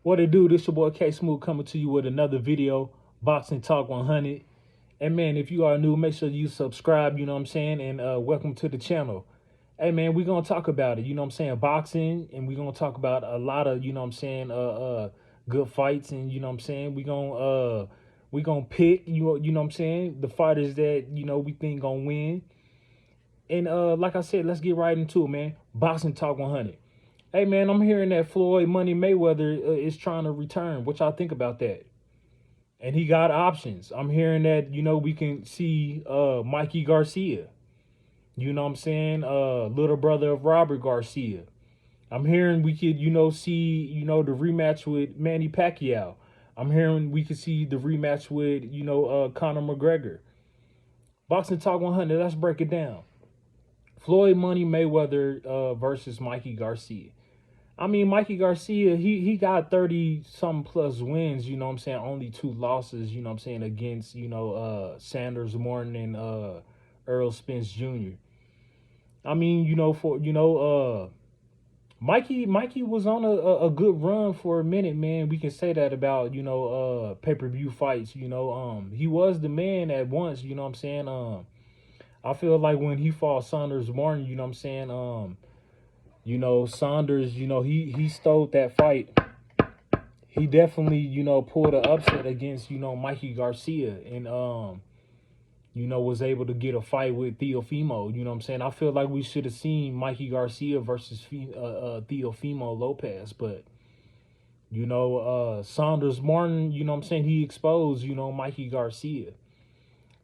What it do? This your boy K Smooth coming to you with another video, Boxing Talk 100. And man, if you are new, make sure you subscribe, you know what I'm saying? And welcome to the channel. Hey man, we're gonna talk about it, you know what I'm saying, boxing, and we're gonna talk about a lot of, you know what I'm saying, good fights, and you know what I'm saying, we gonna pick you know what I'm saying, the fighters that, we think gonna win. And like I said, let's get right into it, man. Boxing Talk 100. Hey man, I'm hearing that Floyd Money Mayweather is trying to return. What y'all think about that? And he got options. I'm hearing that, we can see Mikey Garcia. You know what I'm saying? Little brother of Robert Garcia. I'm hearing we could, see, the rematch with Manny Pacquiao. I'm hearing we could see the rematch with, Conor McGregor. Boxing Talk 100, let's break it down. Floyd Money Mayweather versus Mikey Garcia. I mean, Mikey Garcia, he got 30 some plus wins, you know what I'm saying? Only two losses, you know what I'm saying, against, Sanders Morton and Earl Spence Jr. I mean, Mikey was on a good run for a minute, man. We can say that about, pay-per-view fights, he was the man at once, you know what I'm saying? I feel like when he fought Sanders Morton, you know what I'm saying, Saunders, he stole that fight. He definitely, pulled an upset against, Mikey Garcia, and was able to get a fight with Teofimo. You know what I'm saying? I feel like we should have seen Mikey Garcia versus Teofimo Lopez, but Saunders Martin, you know what I'm saying, he exposed, Mikey Garcia.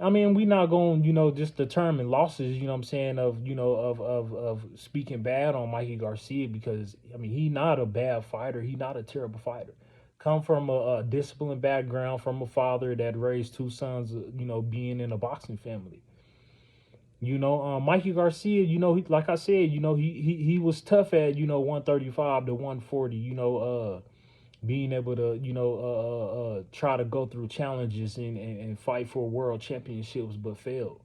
I mean, we not going, just determine losses, you know what I'm saying, of speaking bad on Mikey Garcia, because, I mean, he not a bad fighter. He not a terrible fighter. Come from a disciplined background, from a father that raised two sons, being in a boxing family. Mikey Garcia, like I said, he was tough at, 135 to 140, being able to, try to go through challenges and fight for world championships, but failed.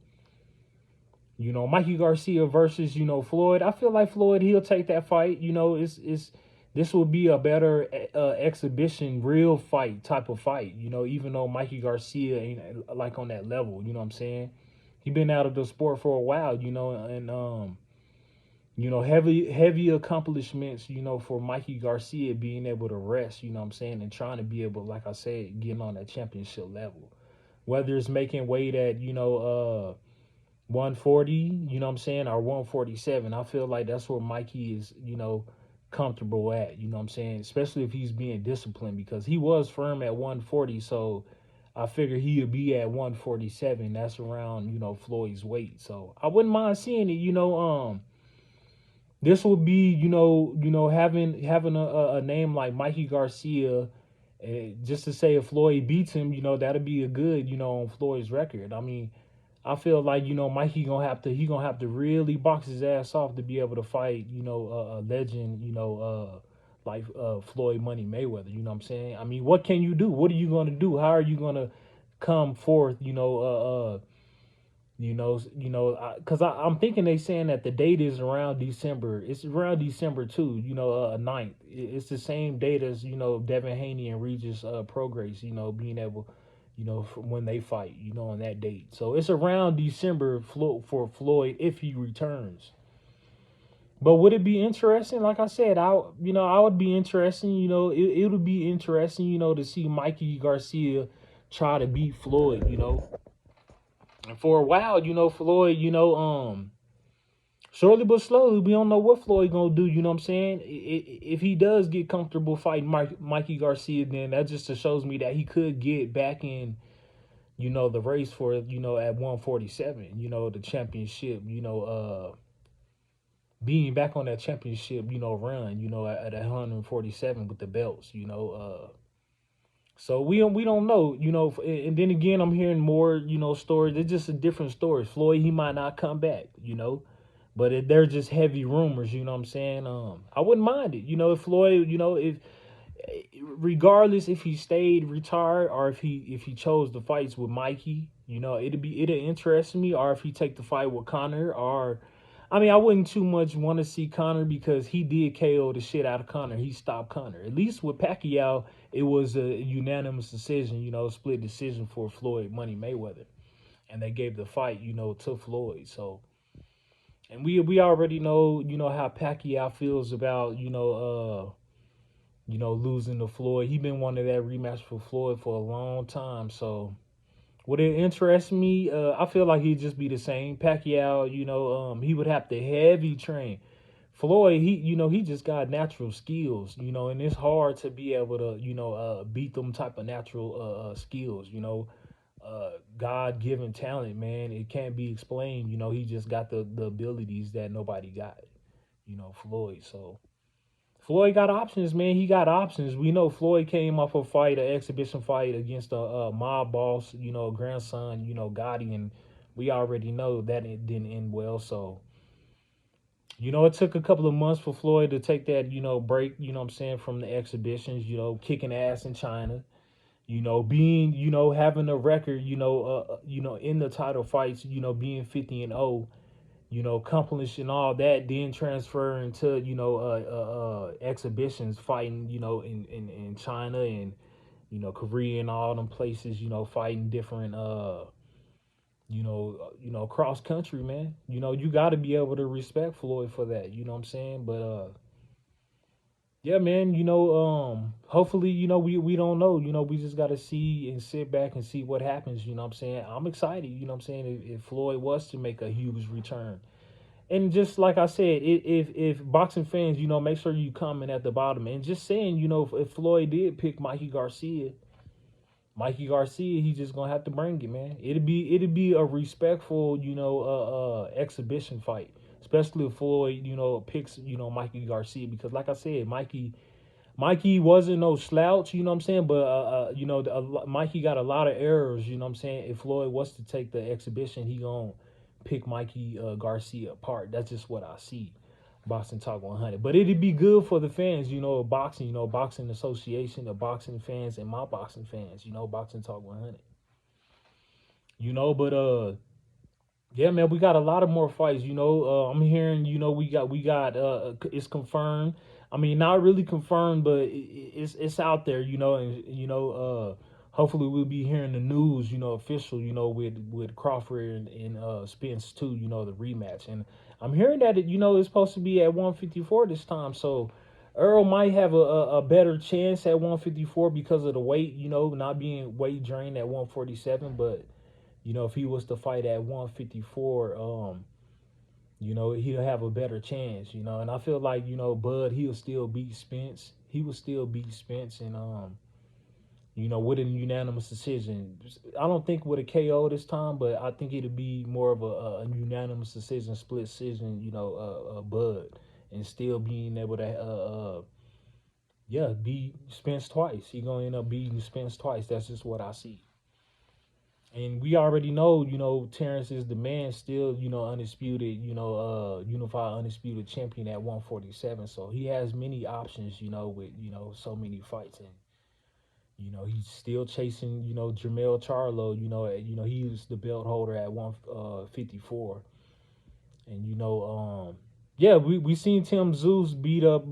Mikey Garcia versus, Floyd. I feel like Floyd, he'll take that fight. It's this will be a better exhibition, real fight type of fight. Even though Mikey Garcia ain't like on that level. You know what I'm saying? He been out of the sport for a while. And heavy accomplishments, for Mikey Garcia being able to rest, you know what I'm saying, and trying to be able, like I said, getting on that championship level. Whether it's making weight at, 140, you know what I'm saying, or 147. I feel like that's where Mikey is, comfortable at, you know what I'm saying, especially if he's being disciplined, because he was firm at 140, so I figure he'll be at 147. That's around, Floyd's weight. So I wouldn't mind seeing it, this will be, having a name like Mikey Garcia, just to say if Floyd beats him, that'll be a good, on Floyd's record. I mean, I feel like, Mikey gonna have to really box his ass off to be able to fight, a legend, like Floyd Money Mayweather. You know what I'm saying? I mean, what can you do? What are you gonna do? How are you gonna come forth? Because I'm thinking they saying that the date is around December. It's around December too. 9th. It's the same date as Devin Haney and Regis Prograis. Being able, when they fight. On that date. So it's around December for Floyd if he returns. But would it be interesting? Like I said, I would be interested. It would be interesting. To see Mikey Garcia try to beat Floyd. And for a while, Floyd, slowly but slowly, we don't know what Floyd gonna do. You know what I'm saying? If he does get comfortable fighting Mikey Garcia, then that just shows me that he could get back in, the race for, at 147, the championship, being back on that championship, run, at 147 with the belts, So we don't know, and then again, I'm hearing more, stories. It's just a different story. Floyd, he might not come back, but they're just heavy rumors, you know what I'm saying? I wouldn't mind it, if Floyd, if regardless if he stayed retired or if he chose the fights with Mikey, it'll interest me, or if he take the fight with Conor, or I mean, I wouldn't too much want to see Conor because he did KO the shit out of Conor. He stopped Conor. At least with Pacquiao, it was a unanimous decision, split decision for Floyd Money Mayweather, and they gave the fight, to Floyd. So, and we already know, how Pacquiao feels about, losing to Floyd. He been wanting that rematch for Floyd for a long time. So, would it interest me? I feel like he'd just be the same. Pacquiao, he would have to heavy train. Floyd, he just got natural skills, and it's hard to be able to, beat them type of natural skills, God given talent, man. It can't be explained. He just got the abilities that nobody got, Floyd. So Floyd got options, man. He got options. We know Floyd came off a fight, an exhibition fight against a mob boss, grandson, Gotti, and we already know that it didn't end well. So, it took a couple of months for Floyd to take that, break, from the exhibitions, kicking ass in China, being, having a record, in the title fights, being 50-0, accomplishing all that, then transferring to, exhibitions, fighting, in China and, Korea and all them places, fighting different, cross country, man. You got to be able to respect Floyd for that. You know what I'm saying? But yeah, man. Hopefully, we don't know. We just got to see and sit back and see what happens. You know what I'm saying? I'm excited. You know what I'm saying? If Floyd was to make a huge return, and just like I said, if boxing fans, make sure you comment at the bottom and just saying, if Floyd did pick Mikey Garcia, he's just gonna have to bring it, man. It'd be a respectful, exhibition fight, especially if Floyd, picks, Mikey Garcia, because like I said, Mikey wasn't no slouch, you know what I'm saying, but Mikey got a lot of errors, you know what I'm saying. If Floyd was to take the exhibition, he gonna pick Mikey Garcia apart. That's just what I see. Boxing Talk 100. But it'd be good for the fans, boxing, boxing association, the boxing fans and my boxing fans, Boxing Talk 100. But yeah, man, we got a lot of more fights, I'm hearing, we got it's confirmed. I mean, not really confirmed, but it's out there, and hopefully we'll be hearing the news, official, with Crawford and Spence too, the rematch. And I'm hearing that it's supposed to be at 154 this time. So Earl might have a better chance at 154 because of the weight, not being weight drained at 147. But if he was to fight at 154, he'll have a better chance, and I feel like, Bud, he'll still beat Spence. He will still beat Spence, and with a unanimous decision. I don't think with a KO this time, but I think it'll be more of a unanimous decision, split decision, Bud, and still being able to, beat Spence twice. He gonna end up beating Spence twice. That's just what I see. And we already know, Terrence is the man still, undisputed, unified undisputed champion at 147. So he has many options, with, so many fights. And, he's still chasing, Jermell Charlo, he was the belt holder at 154. And, yeah, we seen Tim Zeus beat up,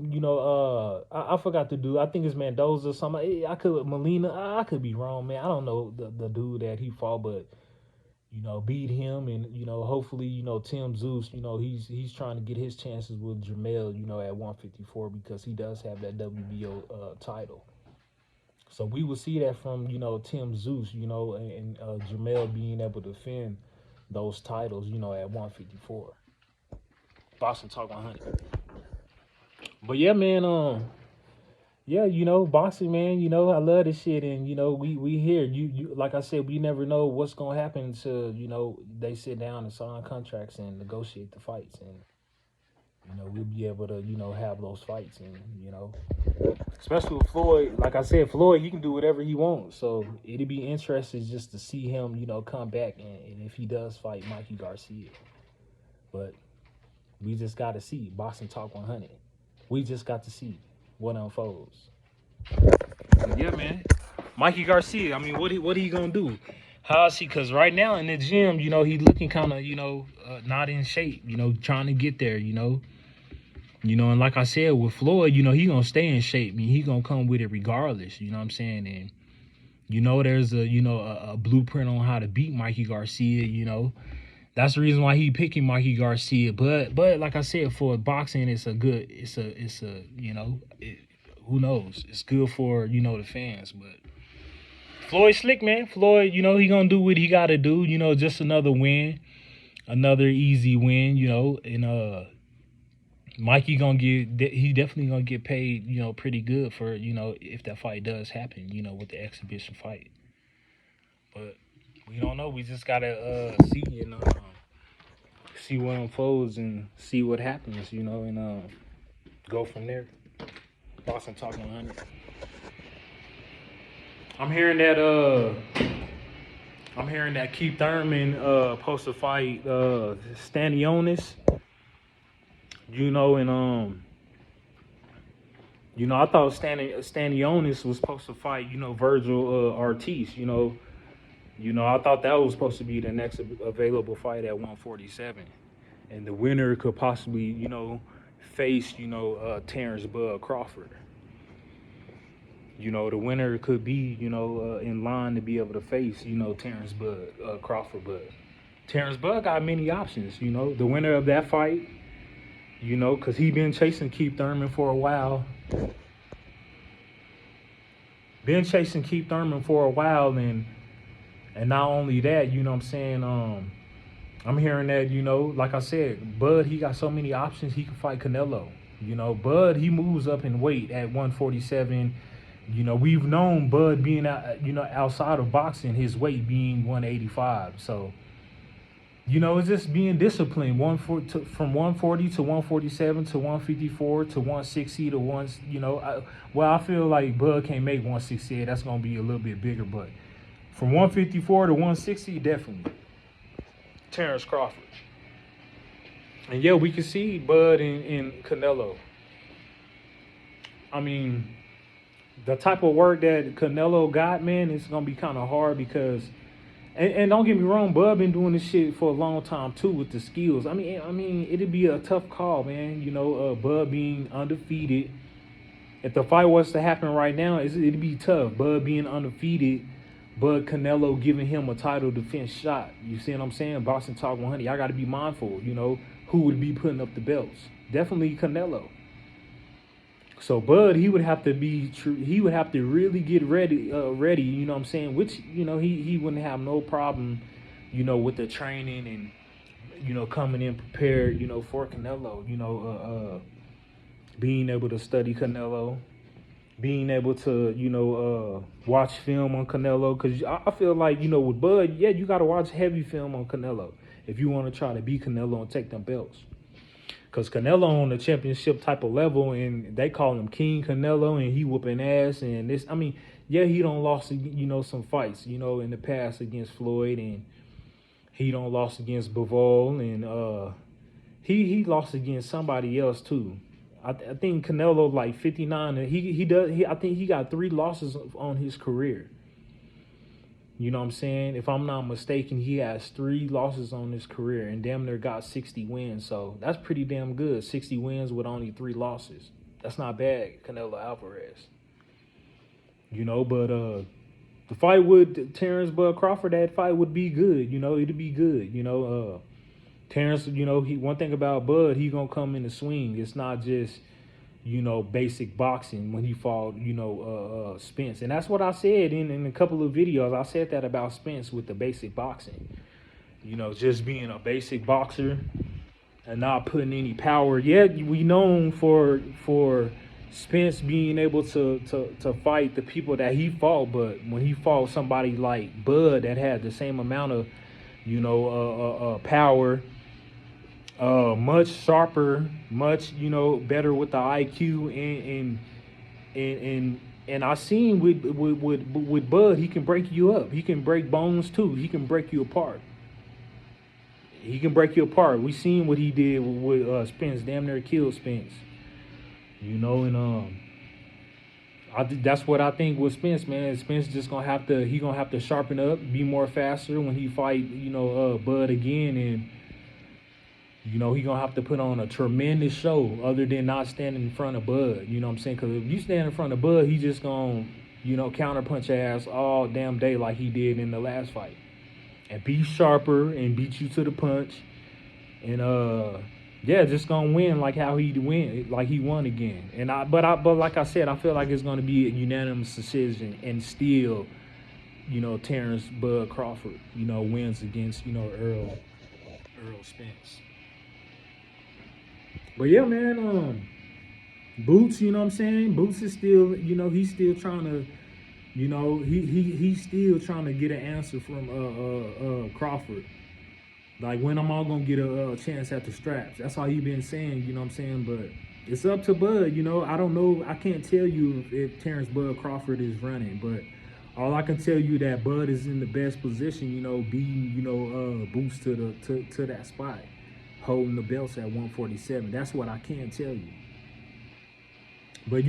I forgot the dude. I think it's Mendoza or something. Molina. I could be wrong, man. I don't know the dude that he fought, but beat him, and hopefully, Tim Zeus, he's trying to get his chances with Jermell, at 154 because he does have that WBO title. So we will see that from Tim Zeus, and Jermell being able to defend those titles, at 154. Boxing Talk 100. But yeah, man, yeah, boxing, man, I love this shit, and we here. You like I said, we never know what's gonna happen until they sit down and sign contracts and negotiate the fights, and we'll be able to have those fights, and especially with Floyd. Like I said, Floyd, he can do whatever he wants, so it'd be interesting just to see him come back, and if he does fight Mikey Garcia. But we just got to see. Boxing Talk 100. We just got to see what unfolds. But yeah, man. Mikey Garcia, I mean, what he gonna do? How is he? Because right now in the gym, you know, he looking kind of, you know, not in shape. You know, trying to get there. And like I said with Floyd, you know, he gonna stay in shape. I mean, he gonna come with it regardless. You know what I'm saying? And you know, there's a blueprint on how to beat Mikey Garcia. You know, that's the reason why he picking Mikey Garcia. But like I said, for boxing, who knows? It's good for, you know, the fans. But Floyd slick, man. Floyd, you know, he gonna do what he gotta do. You know, just another win, another easy win. You know, and Mikey he definitely gonna get paid. You know, pretty good for, you know, if that fight does happen. You know, with the exhibition fight. But we don't know. We just gotta see, you know, see what unfolds and see what happens. You know, and go from there. Boxing Talk 100. I'm hearing that Keith Thurman supposed to fight Stanionis. You know, and you know, I thought Stanionis was supposed to fight, you know, Virgil Ortiz. I thought that was supposed to be the next available fight at 147, and the winner could possibly, you know, face, you know, Terrence Bud Crawford. You know, the winner could be, you know, in line to be able to face, you know, Terrence Bud Crawford. But Terrence Bud got many options. You know, the winner of that fight, you know, because he been chasing Keith Thurman for a while. And not only that, you know what I'm saying, I'm hearing that, you know, like I said, Bud, he got so many options. He can fight Canelo. You know, Bud, he moves up in weight at 147. You know, we've known Bud being out, you know, outside of boxing, his weight being 185. So, you know, it's just being disciplined. From 140 to 147 to 154 to 160 to one. You know, I feel like Bud can't make 168. That's gonna be a little bit bigger, but from 154 to 160, definitely Terrence Crawford. And yeah, we can see Bud in Canelo. I mean, the type of work that Canelo got, man, it's gonna be kind of hard because, and don't get me wrong, Bud been doing this shit for a long time too with the skills. I mean, it'd be a tough call, man. You know, Bud being undefeated. If the fight was to happen right now, it'd be tough. Bud being undefeated, Bud Canelo giving him a title defense shot. You see what I'm saying? Boxing Talk 100. I got to be mindful. You know, who would be putting up the belts? Definitely Canelo. So Bud, he would have to be true. He would have to really get ready. You know what I'm saying? Which, you know, he wouldn't have no problem, you know, with the training and, you know, coming in prepared, you know, for Canelo. You know, being able to study Canelo, being able to, you know, watch film on Canelo. Because I feel like, you know, with Bud, yeah, you got to watch heavy film on Canelo if you want to try to beat Canelo and take them belts. Because Canelo on the championship type of level, and they call him King Canelo, and he whooping ass. And this, I mean, yeah, he don't lost, you know, some fights, you know, in the past against Floyd, and he don't lost against Bivol, and he lost against somebody else too. I think Canelo like 59. And I think he got 3 losses on his career. You know what I'm saying? If I'm not mistaken, he has 3 losses on his career and damn near got 60 wins. So that's pretty damn good. 60 wins with only 3 losses. That's not bad, Canelo Alvarez. You know, but the fight with Terrence Bud Crawford, that fight would be good. You know, it'd be good. You know, Terrence, you know, one thing about Bud, he gonna come in the swing. It's not just, you know, basic boxing when he fought, you know, Spence. And that's what I said in a couple of videos. I said that about Spence with the basic boxing. You know, just being a basic boxer and not putting any power. Yeah, we known for Spence being able to fight the people that he fought, but when he fought somebody like Bud that had the same amount of, you know, power, much sharper, much, you know, better with the IQ, and I seen with Bud, he can break you up. He can break bones too. He can break you apart. We seen what he did with Spence. Damn near killed Spence. You know, and That's what I think with Spence, man. Spence just gonna have to sharpen up, be more faster when he fight, Bud again, and he gonna have to put on a tremendous show other than not standing in front of Bud. You know what I'm saying? Because if you stand in front of Bud, he just gonna, counterpunch ass all damn day like he did in the last fight, and be sharper and beat you to the punch, and yeah, just gonna win like how he win, like he won again. But like I said, I feel like it's gonna be a unanimous decision, and still, Terrence Bud Crawford, wins against Earl Spence. But yeah, man, Boots, you know what I'm saying? Boots is still, he's still trying to, he's still trying to get an answer from Crawford. Like, when am I gonna get a chance at the straps? That's all he been saying, you know what I'm saying? But it's up to Bud, I don't know. I can't tell you if Terrence Bud Crawford is running, but all I can tell you that Bud is in the best position, beating, Boots to that spot, holding the belts at 147. That's what I can tell you. But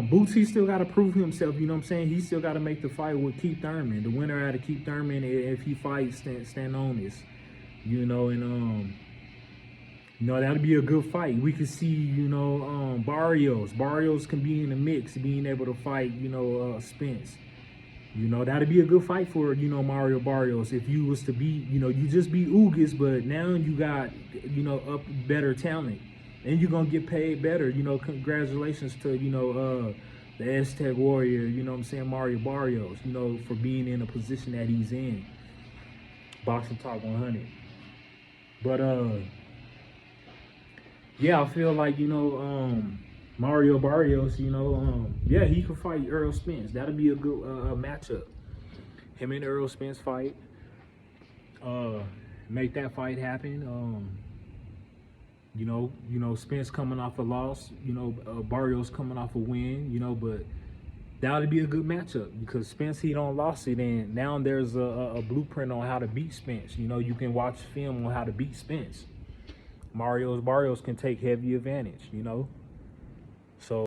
Boots, he still got to prove himself. You know what I'm saying? He still got to make the fight with Keith Thurman. The winner out of Keith Thurman, if he fights, stand on this. That'll be a good fight. We could see, Barrios. Barrios can be in the mix, being able to fight, Spence. That'd be a good fight for, Mario Barrios. If you was to beat, you just beat Ugas, but now you got, up better talent. And you're going to get paid better. Congratulations to, the Aztec Warrior, Mario Barrios, for being in a position that he's in. Boxing Talk 100. But, yeah, I feel like, Mario Barrios, yeah, he could fight Earl Spence. That'll be a good matchup. Him and Earl Spence fight. Make that fight happen. Spence coming off a loss, Barrios coming off a win, but that would be a good matchup because Spence, he don't lost it, and now there's a blueprint on how to beat Spence. You can watch film on how to beat Spence. Barrios can take heavy advantage,